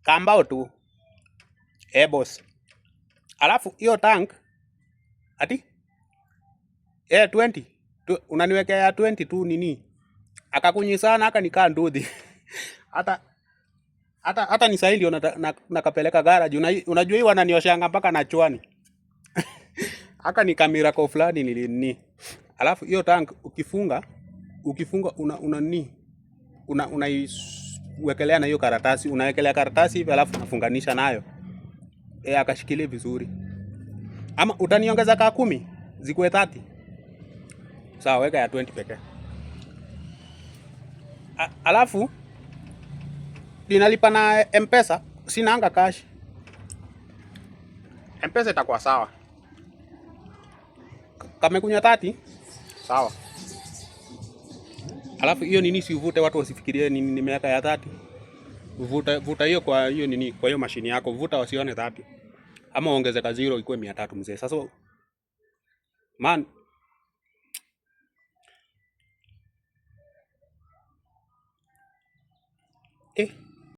kambao tu. Boss. Alafu hiyo tank ati 20 unaniwekea 20 tu nini? Akakunyisana aka nikaa ndudhi. hata ni sahi ndio nakapeleka garage. Unajua hii wananioshanga mpaka na chwani. Aka ni kamera kwa fulani nilini. Alafu hiyo tank ukifunga unaiwekelea na hiyo karatasi, unawekelea karatasi hivi alafu unafunganisha nayo. Akashikilie vizuri. Ama utaniongeza ka 10 zikuwe 30. Sawa, weka ya 20 pekee. Alafu ninalipa na M-Pesa, sina anga cash. M-Pesa itakuwa sawa. Kamekunya 30, sawa. Alafu hiyo nini si uvute, watu wasifikirie nimeweka ya 30. Vuta hiyo kwa hiyo nini, kwa hiyo mashini yako, vuta wasione 30. Ama ongezeka 0 ikuwe 300 mzee. Sasa man